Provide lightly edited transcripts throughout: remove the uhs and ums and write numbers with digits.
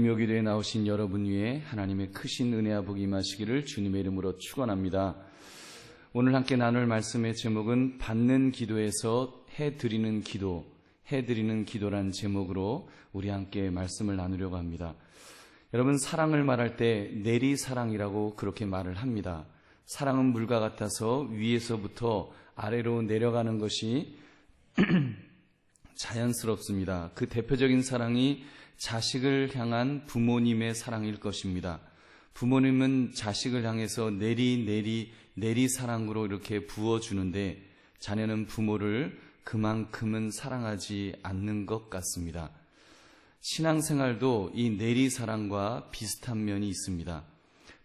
묘기도에 나오신 여러분 위에 하나님의 크신 은혜와 복이 임하시기를 주님의 이름으로 축원합니다. 오늘 함께 나눌 말씀의 제목은 받는 기도에서 해드리는 기도, 해드리는 기도란 제목으로 우리 함께 말씀을 나누려고 합니다. 여러분, 사랑을 말할 때 내리사랑이라고 그렇게 말을 합니다. 사랑은 물과 같아서 위에서부터 아래로 내려가는 것이 자연스럽습니다. 그 대표적인 사랑이 자식을 향한 부모님의 사랑일 것입니다. 부모님은 자식을 향해서 내리 사랑으로 이렇게 부어주는데 자녀는 부모를 그만큼은 사랑하지 않는 것 같습니다. 신앙생활도 이 내리 사랑과 비슷한 면이 있습니다.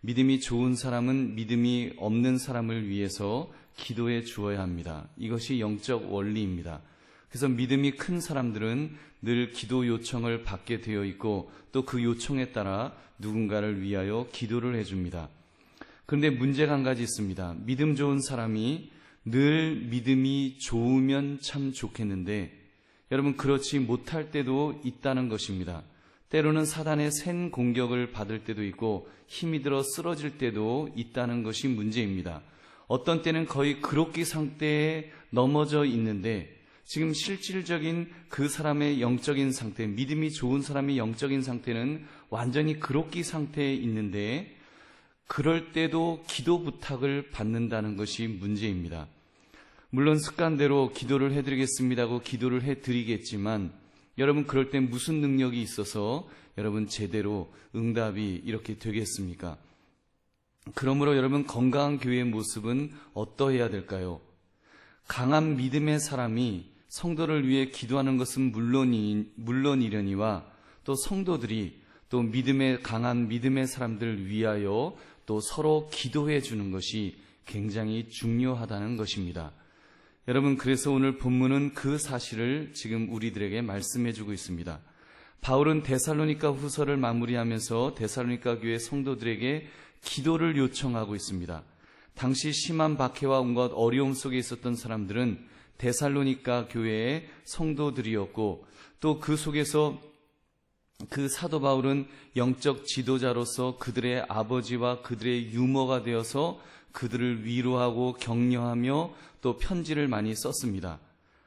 믿음이 좋은 사람은 믿음이 없는 사람을 위해서 기도해 주어야 합니다. 이것이 영적 원리입니다. 그래서 믿음이 큰 사람들은 늘 기도 요청을 받게 되어 있고 또 그 요청에 따라 누군가를 위하여 기도를 해줍니다. 그런데 문제가 한 가지 있습니다. 믿음 좋은 사람이 늘 믿음이 좋으면 참 좋겠는데 여러분, 그렇지 못할 때도 있다는 것입니다. 때로는 사단의 센 공격을 받을 때도 있고 힘이 들어 쓰러질 때도 있다는 것이 문제입니다. 어떤 때는 거의 그로기 상태에 넘어져 있는데 지금 실질적인 그 사람의 영적인 상태, 믿음이 좋은 사람의 영적인 상태는 완전히 그로기 상태에 있는데 그럴 때도 기도 부탁을 받는다는 것이 문제입니다. 물론 습관대로 기도를 해드리겠습니다 하고 기도를 해드리겠지만 여러분, 그럴 때 무슨 능력이 있어서 여러분 제대로 응답이 이렇게 되겠습니까? 그러므로 여러분, 건강한 교회의 모습은 어떠해야 될까요? 강한 믿음의 사람이 성도를 위해 기도하는 것은 물론이려니와 또 성도들이 또 강한 믿음의 사람들을 위하여 또 서로 기도해 주는 것이 굉장히 중요하다는 것입니다. 여러분, 그래서 오늘 본문은 그 사실을 지금 우리들에게 말씀해 주고 있습니다. 바울은 데살로니가 후서를 마무리하면서 데살로니가 교회 성도들에게 기도를 요청하고 있습니다. 당시 심한 박해와 온갖 어려움 속에 있었던 사람들은 데살로니가 교회의 성도들이었고 또 그 속에서 그 사도 바울은 영적 지도자로서 그들의 아버지와 그들의 유모가 되어서 그들을 위로하고 격려하며 또 편지를 많이 썼습니다.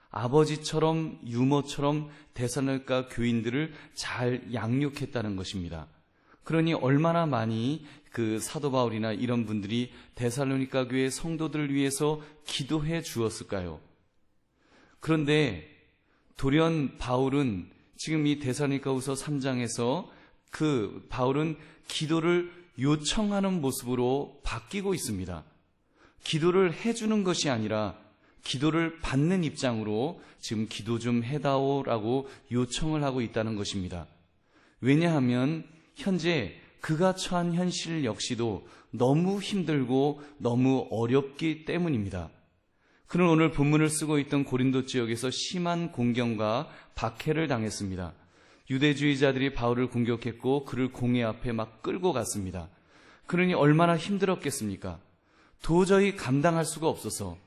아버지처럼 유모처럼 데살로니가 교인들을 잘 양육했다는 것입니다. 그러니 얼마나 많이 그 사도 바울이나 이런 분들이 데살로니가 교회 성도들을 위해서 기도해 주었을까요? 그런데 돌연 바울은 지금 이 데살로니가후서 3장에서 그 바울은 기도를 요청하는 모습으로 바뀌고 있습니다. 기도를 해주는 것이 아니라 기도를 받는 입장으로 지금 기도 좀 해다오라고 요청을 하고 있다는 것입니다. 왜냐하면 현재 그가 처한 현실 역시도 너무 힘들고 너무 어렵기 때문입니다. 그는 오늘 본문을 쓰고 있던 고린도 지역에서 심한 공경과 박해를 당했습니다. 유대주의자들이 바울을 공격했고 그를 공회 앞에 막 끌고 갔습니다. 그러니 얼마나 힘들었겠습니까? 도저히 감당할 수가 없어서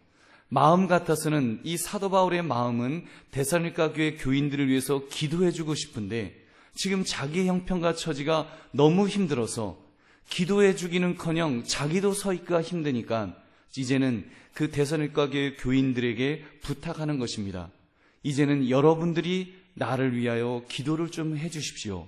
마음 같아서는 이 사도 바울의 마음은 데살로니가 교회 교인들을 위해서 기도해주고 싶은데 지금 자기의 형편과 처지가 너무 힘들어서 기도해주기는커녕 자기도 서 있기가 힘드니까 이제는 그 데살로니가 교회 교인들에게 부탁하는 것입니다. 이제는 여러분들이 나를 위하여 기도를 좀 해주십시오.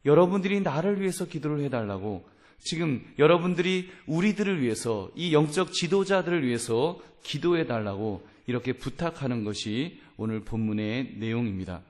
여러분들이 나를 위해서 기도를 해달라고 지금 여러분들이 우리들을 위해서 이 영적 지도자들을 위해서 기도해달라고 이렇게 부탁하는 것이 오늘 본문의 내용입니다.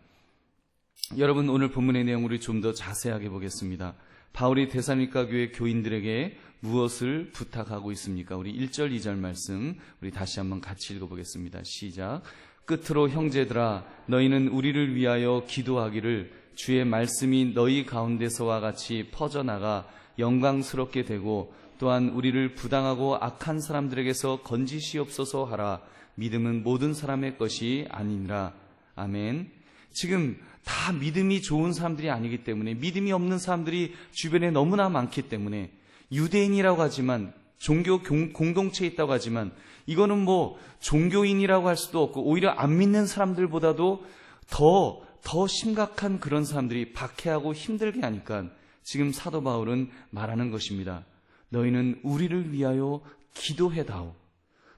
여러분, 오늘 본문의 내용을 좀 더 자세하게 보겠습니다. 바울이 데살로니가 교회 교인들에게 무엇을 부탁하고 있습니까? 우리 1절 2절 말씀 우리 다시 한번 같이 읽어보겠습니다. 시작. 끝으로 형제들아, 너희는 우리를 위하여 기도하기를 주의 말씀이 너희 가운데서와 같이 퍼져나가 영광스럽게 되고 또한 우리를 부당하고 악한 사람들에게서 건지시옵소서 하라. 믿음은 모든 사람의 것이 아니니라. 아멘. 지금 다 믿음이 좋은 사람들이 아니기 때문에, 믿음이 없는 사람들이 주변에 너무나 많기 때문에, 유대인이라고 하지만 종교 공동체에 있다고 하지만 이거는 뭐 종교인이라고 할 수도 없고 오히려 안 믿는 사람들보다도 더 더 심각한 그런 사람들이 박해하고 힘들게 하니까 지금 사도 바울은 말하는 것입니다. 너희는 우리를 위하여 기도해다오.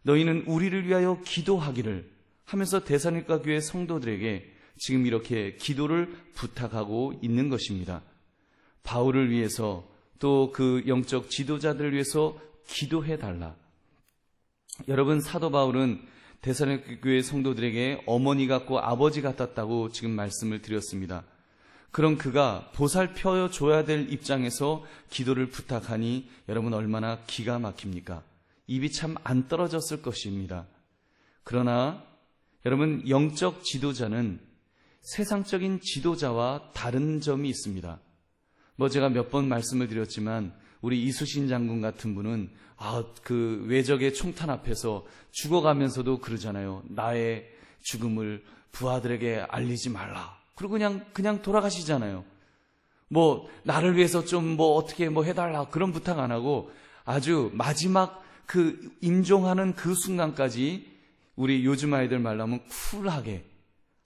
너희는 우리를 위하여 기도하기를 하면서 데살로니가 교회 성도들에게 지금 이렇게 기도를 부탁하고 있는 것입니다. 바울을 위해서 또 그 영적 지도자들을 위해서 기도해달라. 여러분, 사도 바울은 데살로니가 교회 성도들에게 어머니 같고 아버지 같았다고 지금 말씀을 드렸습니다. 그런 그가 보살펴 줘야 될 입장에서 기도를 부탁하니 여러분 얼마나 기가 막힙니까? 입이 참 안 떨어졌을 것입니다. 그러나 여러분, 영적 지도자는 세상적인 지도자와 다른 점이 있습니다. 제가 몇 번 말씀을 드렸지만 우리 이수신 장군 같은 분은 그 외적의 총탄 앞에서 죽어가면서도 그러잖아요. 나의 죽음을 부하들에게 알리지 말라. 그리고 그냥 돌아가시잖아요. 나를 위해서 좀 어떻게 해달라 그런 부탁 안 하고 아주 마지막 그 임종하는 그 순간까지 우리 요즘 아이들 말로 하면 쿨하게,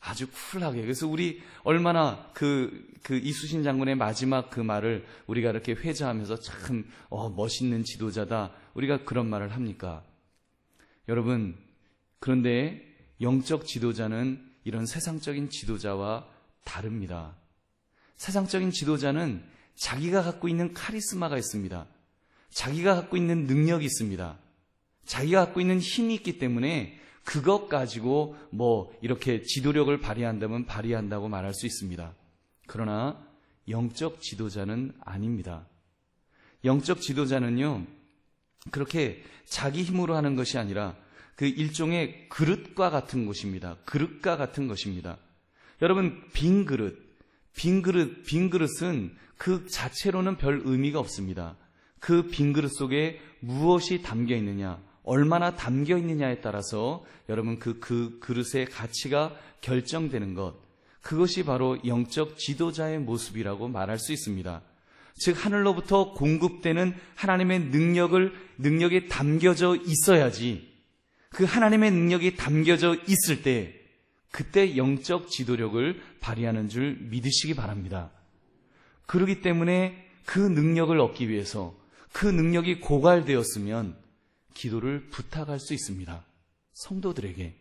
아주 쿨하게. 그래서 우리 얼마나 그 이수신 장군의 마지막 그 말을 우리가 이렇게 회자하면서 참 멋있는 지도자다, 우리가 그런 말을 합니까? 여러분, 그런데 영적 지도자는 이런 세상적인 지도자와 다릅니다. 세상적인 지도자는 자기가 갖고 있는 카리스마가 있습니다. 자기가 갖고 있는 능력이 있습니다. 자기가 갖고 있는 힘이 있기 때문에 그것 가지고 이렇게 지도력을 발휘한다면 발휘한다고 말할 수 있습니다. 그러나 영적 지도자는 아닙니다. 영적 지도자는요, 그렇게 자기 힘으로 하는 것이 아니라 그 일종의 그릇과 같은 것입니다. 그릇과 같은 것입니다. 여러분, 빈 그릇은 그 자체로는 별 의미가 없습니다. 그 빈 그릇 속에 무엇이 담겨 있느냐, 얼마나 담겨 있느냐에 따라서 여러분 그 그릇의 가치가 결정되는 것, 그것이 바로 영적 지도자의 모습이라고 말할 수 있습니다. 즉, 하늘로부터 공급되는 하나님의 능력이 담겨져 있어야지, 그 하나님의 능력이 담겨져 있을 때 그때 영적 지도력을 발휘하는 줄 믿으시기 바랍니다. 그렇기 때문에 그 능력을 얻기 위해서, 그 능력이 고갈되었으면 기도를 부탁할 수 있습니다. 성도들에게.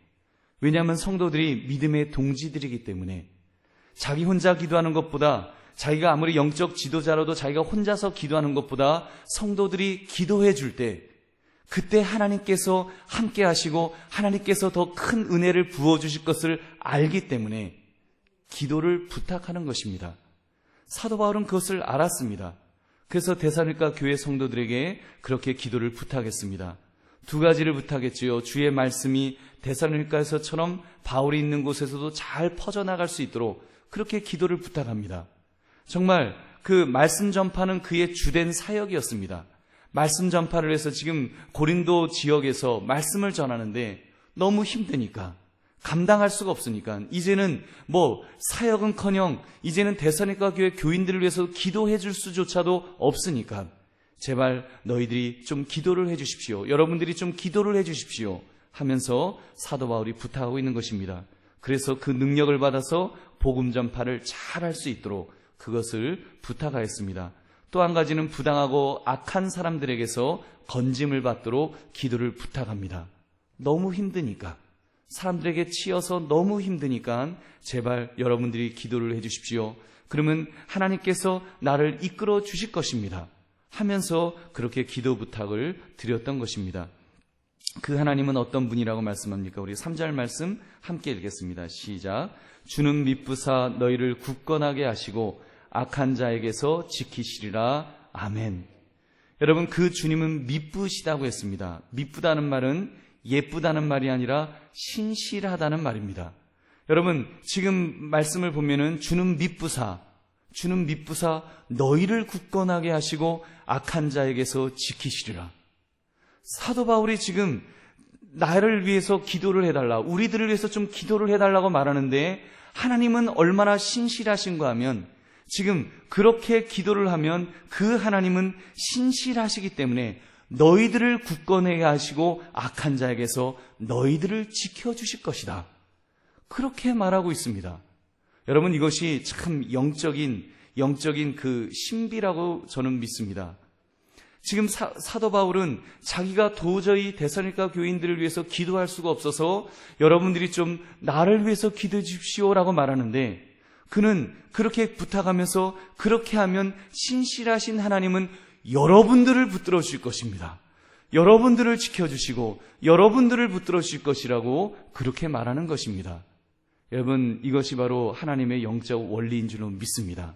왜냐하면 성도들이 믿음의 동지들이기 때문에 자기 혼자 기도하는 것보다, 자기가 아무리 영적 지도자라도 자기가 혼자서 기도하는 것보다 성도들이 기도해 줄 때 그때 하나님께서 함께 하시고 하나님께서 더 큰 은혜를 부어주실 것을 알기 때문에 기도를 부탁하는 것입니다. 사도 바울은 그것을 알았습니다. 그래서 데살로니가 교회 성도들에게 그렇게 기도를 부탁했습니다. 두 가지를 부탁했지요. 주의 말씀이 데살로니가에서처럼 바울이 있는 곳에서도 잘 퍼져나갈 수 있도록 그렇게 기도를 부탁합니다. 정말 그 말씀 전파는 그의 주된 사역이었습니다. 말씀 전파를 해서 지금 고린도 지역에서 말씀을 전하는데 너무 힘드니까, 감당할 수가 없으니까 이제는 사역은커녕 이제는 데살로니가 교회 교인들을 위해서 기도해 줄 수조차도 없으니까 제발 너희들이 좀 기도를 해 주십시오. 여러분들이 좀 기도를 해 주십시오 하면서 사도 바울이 부탁하고 있는 것입니다. 그래서 그 능력을 받아서 복음 전파를 잘 할 수 있도록 그것을 부탁하였습니다. 또 한 가지는 부당하고 악한 사람들에게서 건짐을 받도록 기도를 부탁합니다. 너무 힘드니까, 사람들에게 치여서 너무 힘드니까 제발 여러분들이 기도를 해 주십시오. 그러면 하나님께서 나를 이끌어 주실 것입니다 하면서 그렇게 기도 부탁을 드렸던 것입니다. 그 하나님은 어떤 분이라고 말씀합니까? 우리 3절 말씀 함께 읽겠습니다. 시작. 주는 미쁘사 너희를 굳건하게 하시고 악한 자에게서 지키시리라. 아멘. 여러분, 그 주님은 미쁘시다고 했습니다. 미쁘다는 말은 예쁘다는 말이 아니라 신실하다는 말입니다. 여러분, 지금 말씀을 보면은 주는 미쁘사 너희를 굳건하게 하시고 악한 자에게서 지키시리라. 사도 바울이 지금 나를 위해서 기도를 해달라, 우리들을 위해서 좀 기도를 해달라고 말하는데 하나님은 얼마나 신실하신가 하면 지금 그렇게 기도를 하면 그 하나님은 신실하시기 때문에 너희들을 굳건하게 하시고 악한 자에게서 너희들을 지켜주실 것이다. 그렇게 말하고 있습니다. 여러분, 이것이 참 영적인 그 신비라고 저는 믿습니다. 지금 사도 바울은 자기가 도저히 데살로니가 교인들을 위해서 기도할 수가 없어서 여러분들이 좀 나를 위해서 기도해 주십시오라고 말하는데, 그는 그렇게 부탁하면서 그렇게 하면 신실하신 하나님은 여러분들을 붙들어 주실 것입니다. 여러분들을 지켜주시고 여러분들을 붙들어 주실 것이라고 그렇게 말하는 것입니다. 여러분, 이것이 바로 하나님의 영적 원리인 줄로 믿습니다.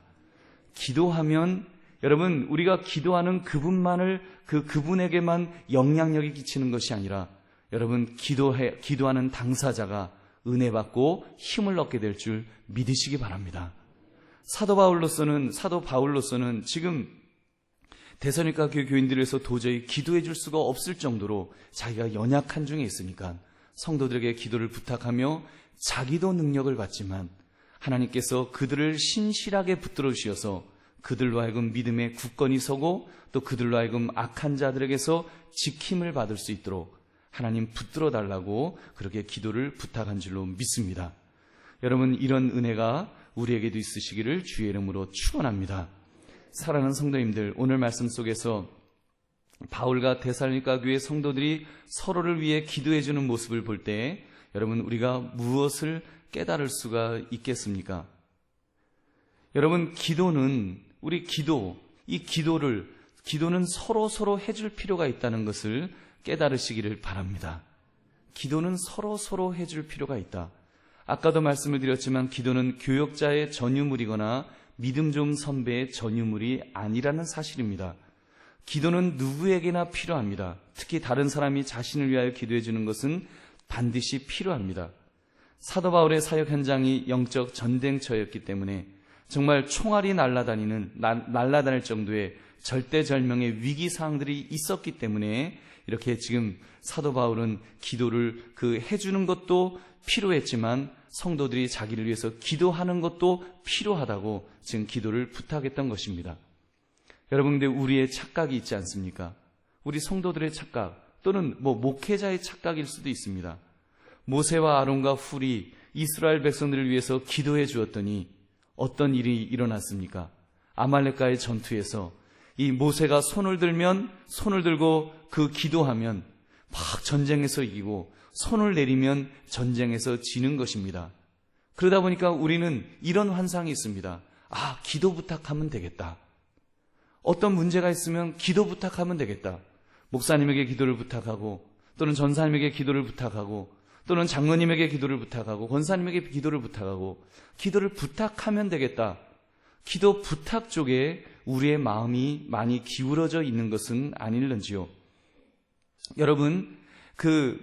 기도하면 여러분, 우리가 기도하는 그분에게만 영향력이 끼치는 것이 아니라 여러분, 기도하는 당사자가 은혜 받고 힘을 얻게 될 줄 믿으시기 바랍니다. 사도 바울로서는 지금 데살로니가 교인들을 위해서 도저히 기도해 줄 수가 없을 정도로 자기가 연약한 중에 있으니까 성도들에게 기도를 부탁하며 자기도 능력을 받지만 하나님께서 그들을 신실하게 붙들어 주셔서 그들로 하여금 믿음에 굳건히 서고 또 그들로 하여금 악한 자들에게서 지킴을 받을 수 있도록 하나님 붙들어 달라고 그렇게 기도를 부탁한 줄로 믿습니다. 여러분, 이런 은혜가 우리에게도 있으시기를 주의 이름으로 축원합니다. 사랑하는 성도님들, 오늘 말씀 속에서 바울과 데살로니가 교회 성도들이 서로를 위해 기도해 주는 모습을 볼 때 여러분, 우리가 무엇을 깨달을 수가 있겠습니까? 여러분, 기도는 서로 해줄 필요가 있다는 것을 깨달으시기를 바랍니다. 기도는 서로 해줄 필요가 있다. 아까도 말씀을 드렸지만 기도는 교역자의 전유물이거나 믿음 좋은 선배의 전유물이 아니라는 사실입니다. 기도는 누구에게나 필요합니다. 특히 다른 사람이 자신을 위하여 기도해 주는 것은 반드시 필요합니다. 사도 바울의 사역 현장이 영적 전쟁터였기 때문에 정말 총알이 날아다닐 정도의 절대절명의 위기 상황들이 있었기 때문에 이렇게 지금 사도 바울은 기도를 해주는 것도 필요했지만 성도들이 자기를 위해서 기도하는 것도 필요하다고 지금 기도를 부탁했던 것입니다. 여러분, 근데 우리의 착각이 있지 않습니까? 우리 성도들의 착각 또는 목회자의 착각일 수도 있습니다. 모세와 아론과 훌이 이스라엘 백성들을 위해서 기도해 주었더니 어떤 일이 일어났습니까? 아말렉과의 전투에서 이 모세가 손을 들고 기도하면 막 전쟁에서 이기고 손을 내리면 전쟁에서 지는 것입니다. 그러다 보니까 우리는 이런 환상이 있습니다. 기도 부탁하면 되겠다. 어떤 문제가 있으면 기도 부탁하면 되겠다. 목사님에게 기도를 부탁하고 또는 전사님에게 기도를 부탁하고 또는 장로님에게 기도를 부탁하고 권사님에게 기도를 부탁하고 기도를 부탁하면 되겠다. 기도 부탁 쪽에 우리의 마음이 많이 기울어져 있는 것은 아닐는지요. 여러분,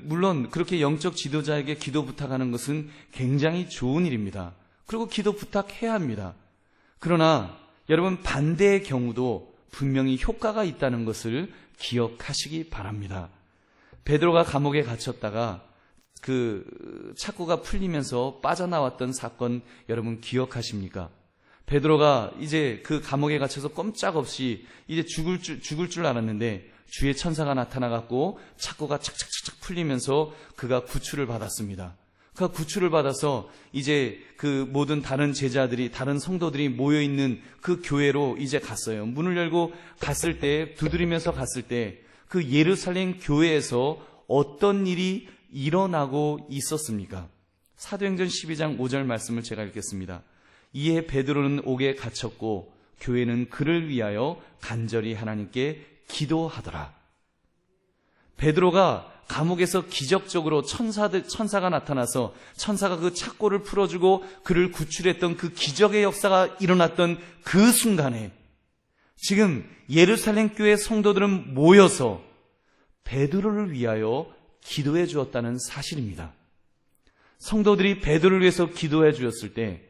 물론 그렇게 영적 지도자에게 기도 부탁하는 것은 굉장히 좋은 일입니다. 그리고 기도 부탁해야 합니다. 그러나 여러분, 반대의 경우도 분명히 효과가 있다는 것을 기억하시기 바랍니다. 베드로가 감옥에 갇혔다가 착고가 풀리면서 빠져나왔던 사건 여러분 기억하십니까? 베드로가 이제 그 감옥에 갇혀서 꼼짝없이 이제 죽을 줄 알았는데 주의 천사가 나타나갖고 착고가 착착착착 풀리면서 그가 구출을 받았습니다. 그 구출을 받아서 이제 모든 다른 제자들이, 다른 성도들이 모여있는 그 교회로 이제 갔어요. 문을 열고 갔을 때, 두드리면서 갔을 때 그 예루살렘 교회에서 어떤 일이 일어나고 있었습니까? 사도행전 12장 5절 말씀을 제가 읽겠습니다. 이에 베드로는 옥에 갇혔고 교회는 그를 위하여 간절히 하나님께 기도하더라. 베드로가 감옥에서 기적적으로 천사가 나타나서 천사가 그 착고를 풀어주고 그를 구출했던 그 기적의 역사가 일어났던 그 순간에 지금 예루살렘 교회 성도들은 모여서 베드로를 위하여 기도해 주었다는 사실입니다. 성도들이 베드로를 위해서 기도해 주었을 때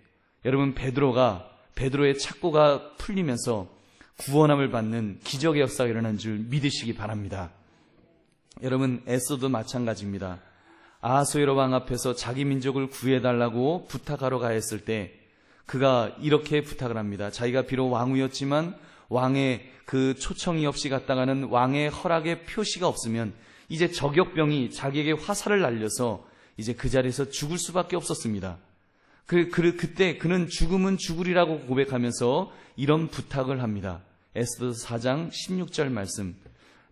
여러분, 베드로의 착고가 풀리면서 구원함을 받는 기적의 역사가 일어난 줄 믿으시기 바랍니다. 여러분, 에스더도 마찬가지입니다. 아하수에로 왕 앞에서 자기 민족을 구해달라고 부탁하러 가했을 때 그가 이렇게 부탁을 합니다. 자기가 비록 왕후였지만 왕의 그 초청이 없이 갔다가는 왕의 허락의 표시가 없으면 이제 저격병이 자기에게 화살을 날려서 이제 그 자리에서 죽을 수밖에 없었습니다. 그때 그는 죽으면 죽으리라고 고백하면서 이런 부탁을 합니다. 에스더 4장 16절 말씀.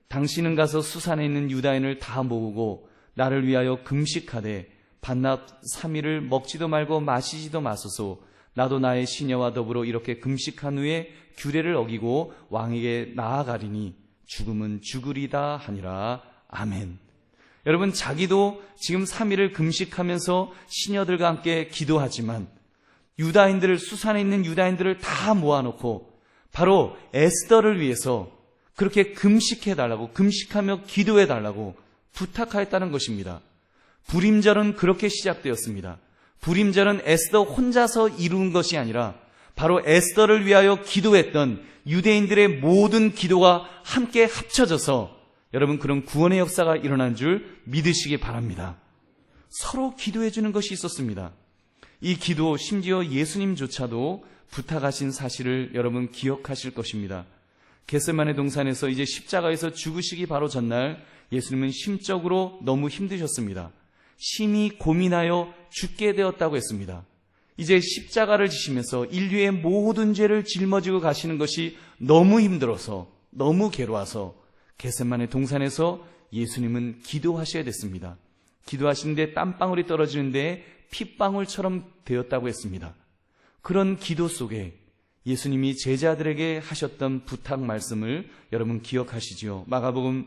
당신은 가서 수산에 있는 유다인을 다 모으고 나를 위하여 금식하되 반납 3일을 먹지도 말고 마시지도 마소서. 나도 나의 시녀와 더불어 이렇게 금식한 후에 규례를 어기고 왕에게 나아가리니 죽음은 죽으리다 하니라. 아멘. 여러분, 자기도 지금 3일을 금식하면서 시녀들과 함께 기도하지만 유다인들을, 수산에 있는 유다인들을 다 모아놓고 바로 에스더를 위해서 그렇게 금식해달라고, 금식하며 기도해달라고 부탁하였다는 것입니다. 불임절은 그렇게 시작되었습니다. 불임절은 에스더 혼자서 이룬 것이 아니라 바로 에스더를 위하여 기도했던 유대인들의 모든 기도가 함께 합쳐져서 여러분, 그런 구원의 역사가 일어난 줄 믿으시기 바랍니다. 서로 기도해 주는 것이 있었습니다. 이 기도, 심지어 예수님조차도 부탁하신 사실을 여러분 기억하실 것입니다. 겟세마네 동산에서 이제 십자가에서 죽으시기 바로 전날 예수님은 심적으로 너무 힘드셨습니다. 심히 고민하여 죽게 되었다고 했습니다. 이제 십자가를 지시면서 인류의 모든 죄를 짊어지고 가시는 것이 너무 힘들어서, 너무 괴로워서 겟세마네 동산에서 예수님은 기도하셔야 됐습니다. 기도하시는데 땀방울이 떨어지는데 핏방울처럼 되었다고 했습니다. 그런 기도 속에 예수님이 제자들에게 하셨던 부탁 말씀을 여러분 기억하시지요. 마가복음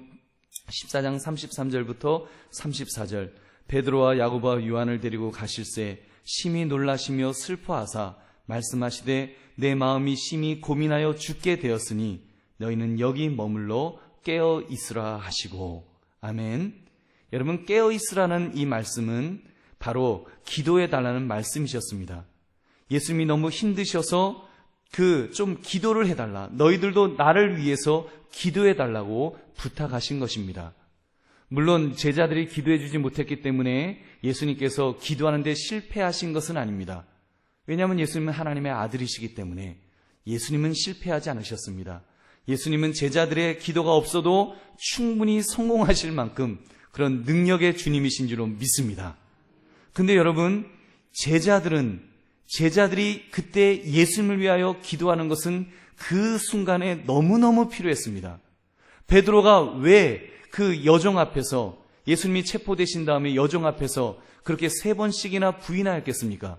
14장 33절부터 34절. 베드로와 야고보와 요한을 데리고 가실새 심히 놀라시며 슬퍼하사 말씀하시되 내 마음이 심히 고민하여 죽게 되었으니 너희는 여기 머물러 깨어 있으라 하시고. 아멘. 여러분, 깨어 있으라는 이 말씀은 바로 기도해 달라는 말씀이셨습니다. 예수님이 너무 힘드셔서 좀 기도를 해달라, 너희들도 나를 위해서 기도해 달라고 부탁하신 것입니다. 물론 제자들이 기도해 주지 못했기 때문에 예수님께서 기도하는데 실패하신 것은 아닙니다. 왜냐하면 예수님은 하나님의 아들이시기 때문에 예수님은 실패하지 않으셨습니다. 예수님은 제자들의 기도가 없어도 충분히 성공하실 만큼 그런 능력의 주님이신 줄로 믿습니다. 근데 여러분, 제자들이 그때 예수님을 위하여 기도하는 것은 그 순간에 너무너무 필요했습니다. 베드로가 왜 그 여종 앞에서, 예수님이 체포되신 다음에 여종 앞에서 그렇게 3번씩이나 부인하였겠습니까?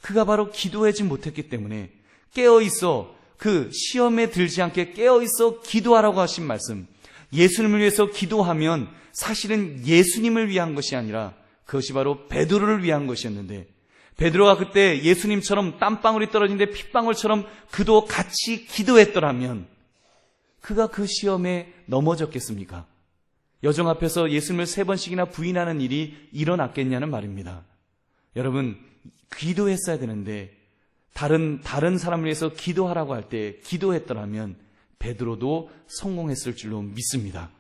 그가 바로 기도하지 못했기 때문에 깨어있어, 그 시험에 들지 않게 깨어있어 기도하라고 하신 말씀, 예수님을 위해서 기도하면 사실은 예수님을 위한 것이 아니라 그것이 바로 베드로를 위한 것이었는데, 베드로가 그때 예수님처럼 땀방울이 떨어지는데 핏방울처럼 그도 같이 기도했더라면 그가 그 시험에 넘어졌겠습니까? 여종 앞에서 예수님을 3번씩이나 부인하는 일이 일어났겠냐는 말입니다. 여러분, 기도했어야 되는데 다른 사람을 위해서 기도하라고 할 때 기도했더라면 베드로도 성공했을 줄로 믿습니다.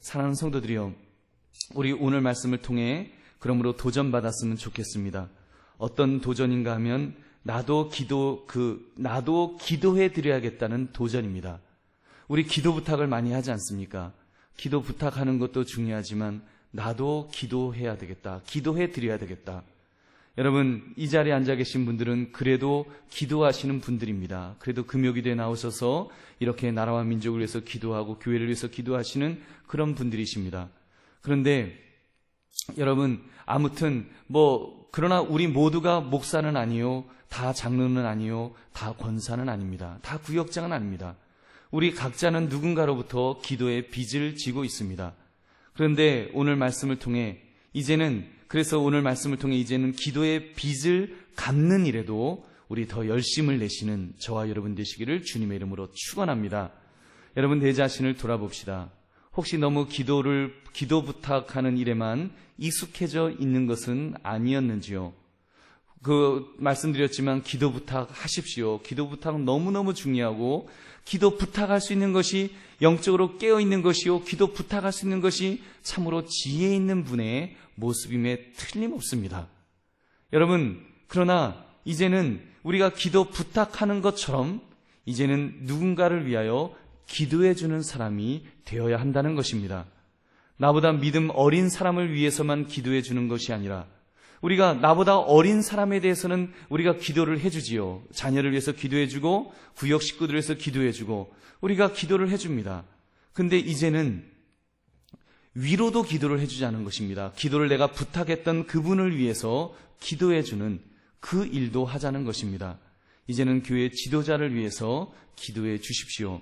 사랑하는 성도들이여, 우리 오늘 말씀을 통해 그러므로 도전받았으면 좋겠습니다. 어떤 도전인가 하면 나도 기도해 드려야겠다는 도전입니다. 우리 기도 부탁을 많이 하지 않습니까? 기도 부탁하는 것도 중요하지만 나도 기도해야 되겠다, 기도해 드려야 되겠다. 여러분, 이 자리에 앉아 계신 분들은 그래도 기도하시는 분들입니다. 그래도 금요기도에 나오셔서 이렇게 나라와 민족을 위해서 기도하고 교회를 위해서 기도하시는 그런 분들이십니다. 그런데 여러분, 아무튼 그러나 우리 모두가 목사는 아니요, 다 장로는 아니요, 다 권사는 아닙니다. 다 구역장은 아닙니다. 우리 각자는 누군가로부터 기도의 빚을 지고 있습니다. 그런데 오늘 말씀을 통해 이제는 기도의 빚을 갚는 일에도 우리 더 열심을 내시는 저와 여러분 되시기를 주님의 이름으로 축원합니다. 여러분, 내 자신을 돌아봅시다. 혹시 너무 기도 부탁하는 일에만 익숙해져 있는 것은 아니었는지요? 말씀드렸지만 기도 부탁하십시오. 기도 부탁은 너무너무 중요하고, 기도 부탁할 수 있는 것이 영적으로 깨어있는 것이요, 기도 부탁할 수 있는 것이 참으로 지혜 있는 분의 모습임에 틀림없습니다. 여러분, 그러나 이제는 우리가 기도 부탁하는 것처럼 이제는 누군가를 위하여 기도해주는 사람이 되어야 한다는 것입니다. 나보다 믿음 어린 사람을 위해서만 기도해주는 것이 아니라 우리가 나보다 어린 사람에 대해서는 우리가 기도를 해주지요. 자녀를 위해서 기도해주고 구역 식구들을 위해서 기도해주고 우리가 기도를 해줍니다. 근데 이제는 위로도 기도를 해주지 않은 것입니다. 기도를 내가 부탁했던 그분을 위해서 기도해주는 그 일도 하자는 것입니다. 이제는 교회 지도자를 위해서 기도해 주십시오.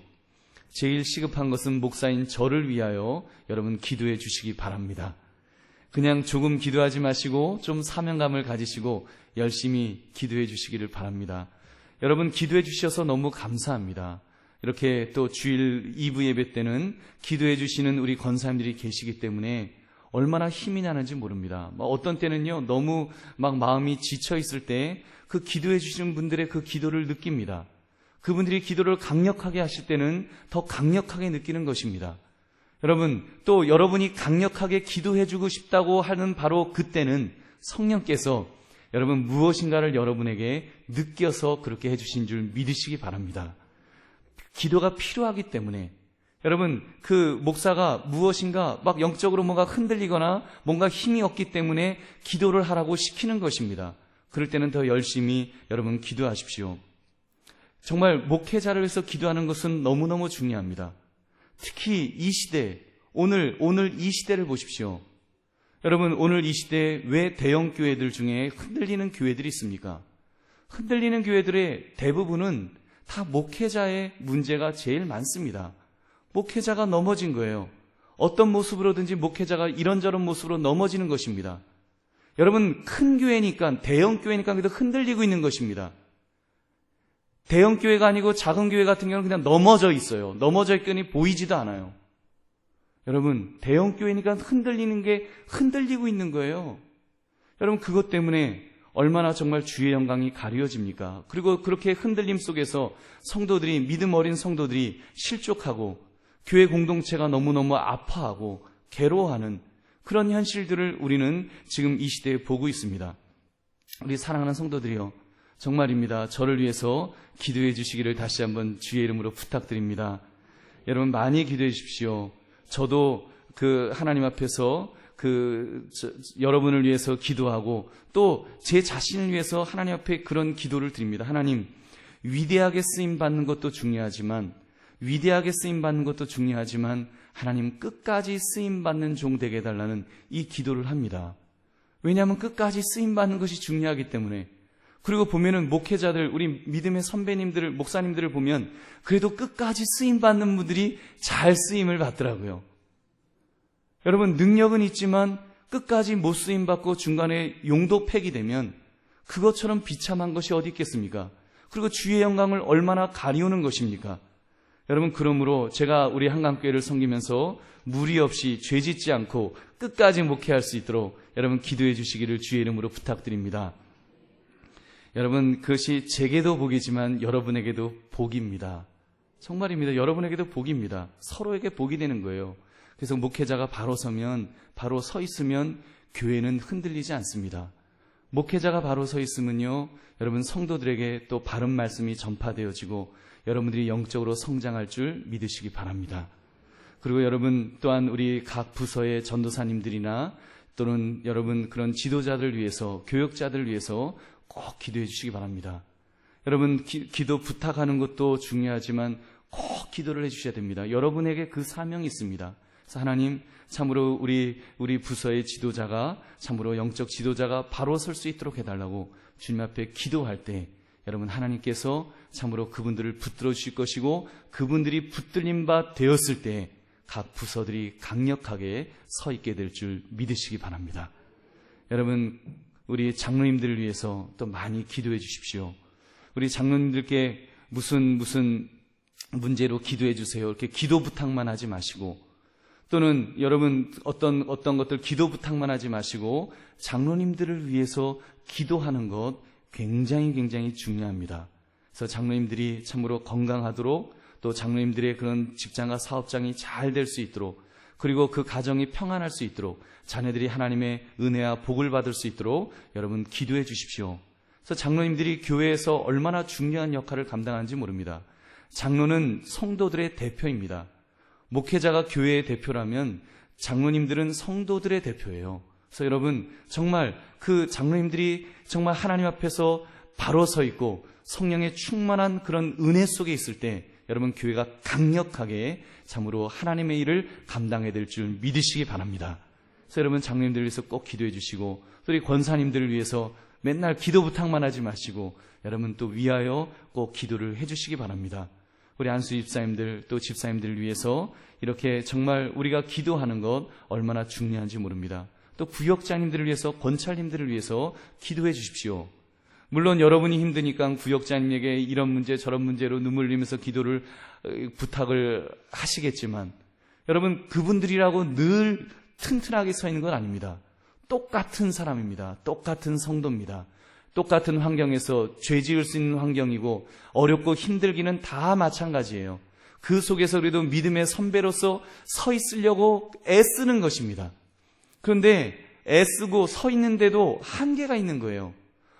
제일 시급한 것은 목사인 저를 위하여 여러분 기도해 주시기 바랍니다. 그냥 조금 기도하지 마시고 좀 사명감을 가지시고 열심히 기도해 주시기를 바랍니다. 여러분 기도해 주셔서 너무 감사합니다. 이렇게 또 주일 2부 예배 때는 기도해 주시는 우리 권사님들이 계시기 때문에 얼마나 힘이 나는지 모릅니다. 어떤 때는요, 너무 막 마음이 지쳐 있을 때 그 기도해 주시는 분들의 그 기도를 느낍니다. 그분들이 기도를 강력하게 하실 때는 더 강력하게 느끼는 것입니다. 여러분, 또 여러분이 강력하게 기도해 주고 싶다고 하는 바로 그때는 성령께서 여러분 무엇인가를 여러분에게 느껴서 그렇게 해주신 줄 믿으시기 바랍니다. 기도가 필요하기 때문에 여러분 그 목사가 무엇인가 막 영적으로 뭔가 흔들리거나 뭔가 힘이 없기 때문에 기도를 하라고 시키는 것입니다. 그럴 때는 더 열심히 여러분 기도하십시오. 정말 목회자를 위해서 기도하는 것은 너무너무 중요합니다. 특히 이 시대, 오늘 이 시대를 보십시오. 여러분 오늘 이 시대에 왜 대형 교회들 중에 흔들리는 교회들이 있습니까? 흔들리는 교회들의 대부분은 다 목회자의 문제가 제일 많습니다. 목회자가 넘어진 거예요. 어떤 모습으로든지 목회자가 이런저런 모습으로 넘어지는 것입니다. 여러분 큰 교회니까 대형 교회니까 그래도 흔들리고 있는 것입니다. 대형 교회가 아니고 작은 교회 같은 경우는 그냥 넘어져 있어요. 넘어져 있더니 보이지도 않아요. 여러분 대형 교회니까 흔들리는 게 흔들리고 있는 거예요. 여러분 그것 때문에 얼마나 정말 주의 영광이 가려집니까? 그리고 그렇게 흔들림 속에서 성도들이, 믿음 어린 성도들이 실족하고 교회 공동체가 너무너무 아파하고 괴로워하는 그런 현실들을 우리는 지금 이 시대에 보고 있습니다. 우리 사랑하는 성도들이요, 정말입니다. 저를 위해서 기도해 주시기를 다시 한번 주의 이름으로 부탁드립니다. 여러분 많이 기도해 주십시오. 저도 하나님 앞에서 여러분을 위해서 기도하고 또 제 자신을 위해서 하나님 앞에 그런 기도를 드립니다. 하나님, 위대하게 쓰임 받는 것도 중요하지만 하나님 끝까지 쓰임 받는 종 되게 해달라는 이 기도를 합니다. 왜냐하면 끝까지 쓰임 받는 것이 중요하기 때문에. 그리고 보면은 목회자들, 우리 믿음의 선배님들을, 목사님들을 보면 그래도 끝까지 쓰임 받는 분들이 잘 쓰임을 받더라고요. 여러분 능력은 있지만 끝까지 못 쓰임 받고 중간에 용도 폐기되면 그것처럼 비참한 것이 어디 있겠습니까? 그리고 주의 영광을 얼마나 가리우는 것입니까? 여러분 그러므로 제가 우리 한강교회를 섬기면서 무리 없이 죄짓지 않고 끝까지 목회할 수 있도록 여러분 기도해 주시기를 주의 이름으로 부탁드립니다. 여러분 그것이 제게도 복이지만 여러분에게도 복입니다. 정말입니다. 여러분에게도 복입니다. 서로에게 복이 되는 거예요. 그래서 목회자가 바로 서 있으면 교회는 흔들리지 않습니다. 목회자가 바로 서 있으면요, 여러분 성도들에게 또 바른 말씀이 전파되어지고 여러분들이 영적으로 성장할 줄 믿으시기 바랍니다. 그리고 여러분 또한 우리 각 부서의 전도사님들이나 또는 여러분 그런 지도자들 위해서, 교역자들 위해서 꼭 기도해 주시기 바랍니다. 여러분 기도 부탁하는 것도 중요하지만 꼭 기도를 해 주셔야 됩니다. 여러분에게 그 사명이 있습니다. 그래서 하나님, 참으로 우리 부서의 지도자가, 참으로 영적 지도자가 바로 설 수 있도록 해달라고 주님 앞에 기도할 때 여러분 하나님께서 참으로 그분들을 붙들어 주실 것이고 그분들이 붙들림 바 되었을 때 각 부서들이 강력하게 서 있게 될 줄 믿으시기 바랍니다. 여러분 우리 장로님들을 위해서 또 많이 기도해 주십시오. 우리 장로님들께 무슨 문제로 기도해 주세요, 이렇게 기도 부탁만 하지 마시고, 또는 여러분 어떤 것들 기도 부탁만 하지 마시고 장로님들을 위해서 기도하는 것 굉장히 중요합니다. 그래서 장로님들이 참으로 건강하도록, 또 장로님들의 그런 직장과 사업장이 잘 될 수 있도록, 그리고 그 가정이 평안할 수 있도록, 자녀들이 하나님의 은혜와 복을 받을 수 있도록 여러분 기도해 주십시오. 그래서 장로님들이 교회에서 얼마나 중요한 역할을 감당하는지 모릅니다. 장로는 성도들의 대표입니다. 목회자가 교회의 대표라면 장로님들은 성도들의 대표예요. 그래서 여러분 정말 그 장로님들이 정말 하나님 앞에서 바로 서 있고 성령의 충만한 그런 은혜 속에 있을 때 여러분 교회가 강력하게 참으로 하나님의 일을 감당해야 될 줄 믿으시기 바랍니다. 그래서 여러분 장로님들을 위해서 꼭 기도해 주시고 또 우리 권사님들을 위해서 맨날 기도 부탁만 하지 마시고 여러분 또 위하여 꼭 기도를 해 주시기 바랍니다. 우리 안수 집사님들 또 집사님들을 위해서 이렇게 정말 우리가 기도하는 것 얼마나 중요한지 모릅니다. 또 구역장님들을 위해서 권찰님들을 위해서 기도해 주십시오. 물론 여러분이 힘드니까 구역장님에게 이런 문제 저런 문제로 눈물 흘리면서 기도를 부탁을 하시겠지만 여러분 그분들이라고 늘 튼튼하게 서 있는 건 아닙니다. 똑같은 사람입니다. 똑같은 성도입니다. 똑같은 환경에서 죄 지을 수 있는 환경이고 어렵고 힘들기는 다 마찬가지예요. 그 속에서 그래도 믿음의 선배로서 서 있으려고 애쓰는 것입니다. 그런데 애쓰고 서 있는데도 한계가 있는 거예요.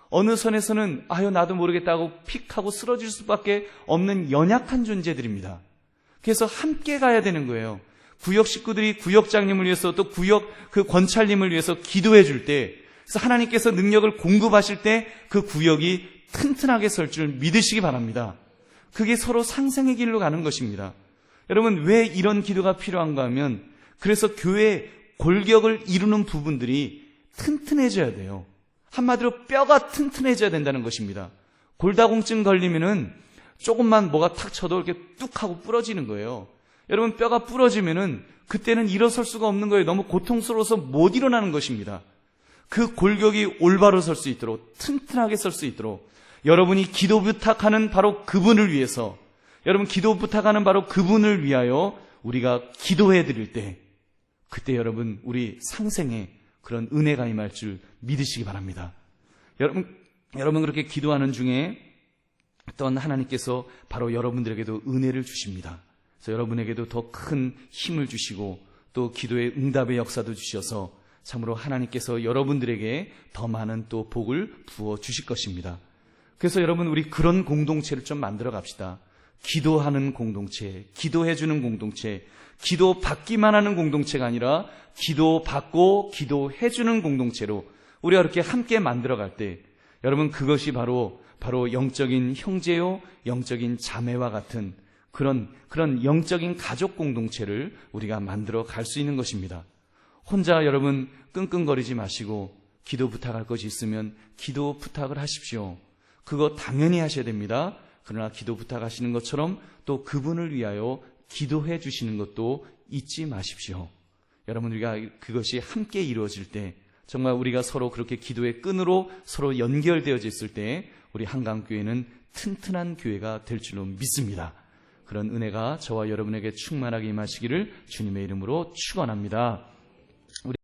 어느 선에서는 아유 나도 모르겠다고 픽하고 쓰러질 수밖에 없는 연약한 존재들입니다. 그래서 함께 가야 되는 거예요. 구역 식구들이 구역장님을 위해서 또 구역 그 권찰님을 위해서 기도해 줄 때 그래서 하나님께서 능력을 공급하실 때 그 구역이 튼튼하게 설 줄 믿으시기 바랍니다. 그게 서로 상생의 길로 가는 것입니다. 여러분 왜 이런 기도가 필요한가 하면 그래서 교회의 골격을 이루는 부분들이 튼튼해져야 돼요. 한마디로 뼈가 튼튼해져야 된다는 것입니다. 골다공증 걸리면은 조금만 뭐가 탁 쳐도 이렇게 뚝 하고 부러지는 거예요. 여러분 뼈가 부러지면은 그때는 일어설 수가 없는 거예요. 너무 고통스러워서 못 일어나는 것입니다. 그 골격이 올바로 설 수 있도록 튼튼하게 설 수 있도록 여러분이 기도 부탁하는 바로 그분을 위해서 여러분 기도 부탁하는 바로 그분을 위하여 우리가 기도해 드릴 때 그때 여러분 우리 상생에 그런 은혜가 임할 줄 믿으시기 바랍니다. 여러분 그렇게 기도하는 중에 어떤 하나님께서 바로 여러분들에게도 은혜를 주십니다. 그래서 여러분에게도 더 큰 힘을 주시고 또 기도의 응답의 역사도 주셔서 참으로 하나님께서 여러분들에게 더 많은 또 복을 부어 주실 것입니다. 그래서 여러분 우리 그런 공동체를 좀 만들어 갑시다. 기도하는 공동체, 기도해주는 공동체, 기도 받기만 하는 공동체가 아니라 기도 받고 기도해주는 공동체로 우리가 이렇게 함께 만들어갈 때 여러분 그것이 바로 영적인 형제요 영적인 자매와 같은 그런 영적인 가족 공동체를 우리가 만들어 갈 수 있는 것입니다. 혼자 여러분 끙끙거리지 마시고 기도 부탁할 것이 있으면 기도 부탁을 하십시오. 그거 당연히 하셔야 됩니다. 그러나 기도 부탁하시는 것처럼 또 그분을 위하여 기도해 주시는 것도 잊지 마십시오. 여러분 우리가 그것이 함께 이루어질 때 정말 우리가 서로 그렇게 기도의 끈으로 서로 연결되어져 있을 때 우리 한강교회는 튼튼한 교회가 될 줄로 믿습니다. 그런 은혜가 저와 여러분에게 충만하게 임하시기를 주님의 이름으로 축원합니다.